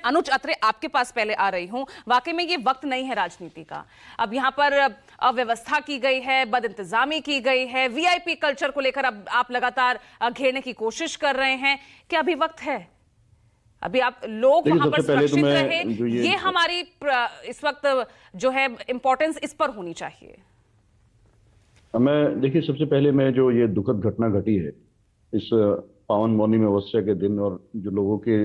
अनुज अत्रे आपके पास पहले आ रही हूं। वाकई में ये वक्त नहीं है राजनीति का। अब यहां पर अव्यवस्था की गई है, बदइंतजामी की गई है, वीआईपी कल्चर को लेकर अब आप लगातार घेरने की कोशिश कर रहे हैं। क्या अभी वक्त है? अभी आप लोग वहां पर सुरक्षित रहे, ये हमारी इस वक्त जो है इंपॉर्टेंस इस पर होनी चाहिए। मैं देखिए, सबसे पहले मैं जो ये दुखद घटना घटी है इस पावन मौनी अमावस्या के दिन, और जो लोगों के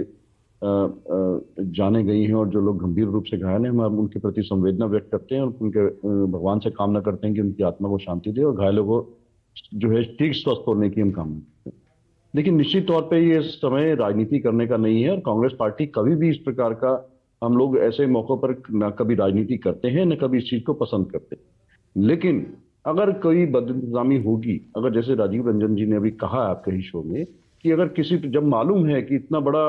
जाने गई हैं और जो लोग गंभीर रूप से घायल हैं, हम उनके प्रति संवेदना व्यक्त करते हैं और उनके भगवान से कामना करते हैं कि उनकी आत्मा को शांति दे और घायलों को जो है ठीक स्वस्थ होने की हम कामना करते हैं। लेकिन निश्चित तौर पे ये समय राजनीति करने का नहीं है, और कांग्रेस पार्टी कभी भी इस प्रकार का, हम लोग ऐसे मौकों पर न कभी राजनीति करते हैं न कभी इस चीज को पसंद करते। लेकिन अगर कोई बदइंतजामी होगी, अगर जैसे राजीव रंजन जी ने अभी कहा आपके ही शो में कि अगर किसी, जब मालूम है कि इतना बड़ा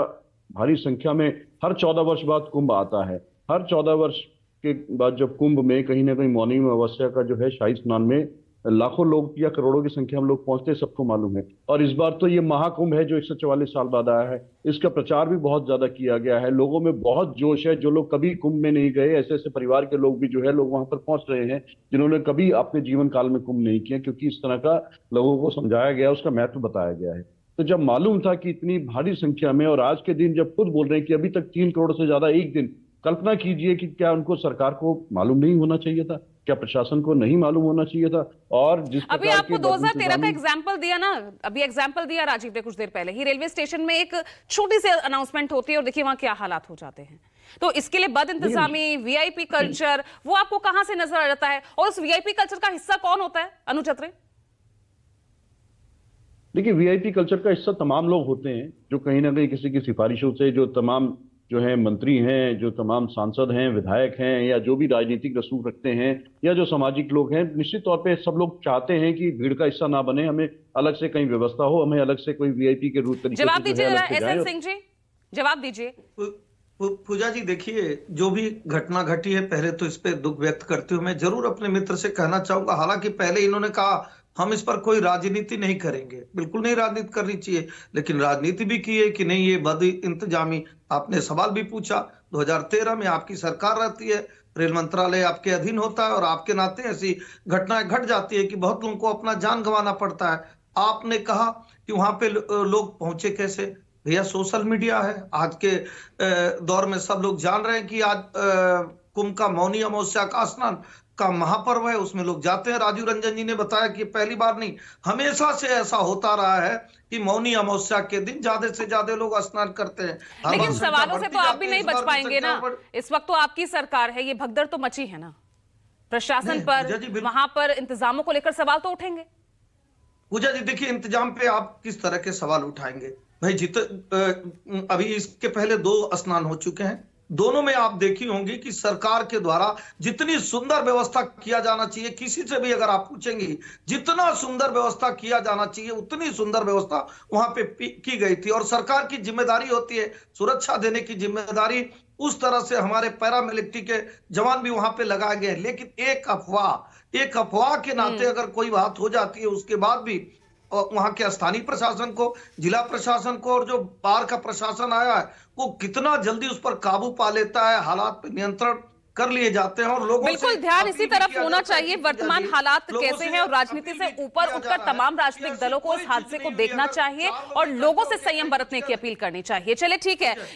भारी संख्या में हर 14 वर्ष बाद कुंभ आता है, हर 14 वर्ष के बाद जब कुंभ में कहीं ना कहीं मौनी अमावस्या का जो है शाही स्नान में लाखों लोग या करोड़ों की संख्या में लोग पहुंचते हैं, सबको मालूम है। और इस बार तो ये महाकुंभ है जो 144 साल बाद आया है, इसका प्रचार भी बहुत ज्यादा किया गया है, लोगों में बहुत जोश है। जो लोग कभी कुंभ में नहीं गए, ऐसे ऐसे परिवार के लोग भी जो है लोग वहां पर पहुंच रहे हैं जिन्होंने कभी अपने जीवन काल में कुंभ नहीं किया, क्योंकि इस तरह का लोगों को समझाया गया, उसका महत्व बताया गया है। तो जब मालूम था कि इतनी भारी संख्या में, और आज के दिन जब खुद बोल रहे हैं कि अभी तक 3 करोड़ से ज्यादा एक दिन, कल्पना कीजिए कि क्या उनको सरकार को मालूम नहीं होना चाहिए था? क्या प्रशासन को नहीं मालूम होना चाहिए था? और जिस अभी आपको 2013 का एग्जाम्पल दिया ना, अभी एग्जाम्पल दिया राजीव ने कुछ देर पहले ही, रेलवे स्टेशन में एक छोटी सी अनाउंसमेंट होती है और देखिए वहां क्या हालात हो जाते हैं। तो इसके लिए बद इंतजामी, वीआईपी कल्चर, वो आपको कहां से नजर आता है? और उस वीआईपी कल्चर का हिस्सा कौन होता है, अनुज अत्रे? देखिए, वीआईपी कल्चर का हिस्सा तमाम लोग होते हैं जो कहीं ना कहीं किसी की सिफारिशों से, जो तमाम जो है मंत्री हैं, जो तमाम सांसद हैं, विधायक हैं, या जो भी राजनीतिक रसूख रखते हैं, या जो सामाजिक लोग हैं, निश्चित तौर पे सब लोग चाहते हैं कि भीड़ का हिस्सा ना बने, हमें अलग से कहीं व्यवस्था हो, हमें अलग से कोई वीआईपी के रूप तरीके जवाब दीजिए एसएन सिंह जी, जवाब दीजिए। पूजा जी, देखिए, जो भी घटना घटी है, पहले तो इस पे दुख व्यक्त करते हुए मैं जरूर अपने मित्र से कहना चाहूंगा, हालांकि पहले इन्होंने कहा हम इस पर कोई राजनीति नहीं करेंगे, बिल्कुल नहीं राजनीति करनी चाहिए, लेकिन राजनीति भी की है कि नहीं ये बद इंतजामी। आपने सवाल भी पूछा, 2013 में आपकी सरकार रहती है, रेल मंत्रालय आपके अधीन होता है, और आपके नाते ऐसी घटनाएं घट जाती है कि बहुत लोगों को अपना जान गंवाना पड़ता है। आपने कहा कि वहां पे लोग पहुंचे कैसे? भैया, सोशल मीडिया है, आज के दौर में सब लोग जान रहे हैं कि आज कुंभ का मौनी अमावस्या का स्नान का महापर्व है, उसमें लोग जाते हैं। राजीव रंजन जी ने बताया कि पहली बार नहीं, हमेशा से ऐसा होता रहा है कि मौनी अमावस्या के दिन ज्यादा से ज्यादा लोग स्नान करते हैं। लेकिन सवालों से तो आप भी नहीं बच पाएंगे ना, इस वक्त तो आपकी सरकार है, ये भगदड़ तो मची है ना प्रशासन पर, वहां पर इंतजामों को लेकर सवाल तो उठेंगे। पूजा जी, देखिए, इंतजाम पे आप किस तरह के सवाल उठाएंगे भाई? अभी इसके पहले 2 स्नान हो चुके हैं, दोनों में आप देखी होंगी कि सरकार के द्वारा जितनी सुंदर व्यवस्था किया जाना चाहिए, किसी से भी अगर आप पूछेंगे जितना सुंदर व्यवस्था किया जाना चाहिए, उतनी सुंदर व्यवस्था वहां पे की गई थी। और सरकार की जिम्मेदारी होती है सुरक्षा देने की जिम्मेदारी, उस तरह से हमारे पैरामिलिट्री के जवान भी वहां पे लगाए गए। लेकिन एक अफवाह के नाते अगर कोई बात हो जाती है, उसके बाद भी वहां के स्थानीय प्रशासन को, जिला प्रशासन को, और जो बाहर का प्रशासन आया है, वो कितना जल्दी उस पर काबू पा लेता है, हालात पर नियंत्रण कर लिए जाते हैं। और लोगों बिल्कुल ध्यान इसी तरफ होना चाहिए, वर्तमान हालात कैसे हैं, और राजनीति से ऊपर उठकर तमाम राजनीतिक दलों को इस हादसे को देखना चाहिए और लोगों से संयम बरतने की अपील करनी चाहिए। चलिए ठीक है।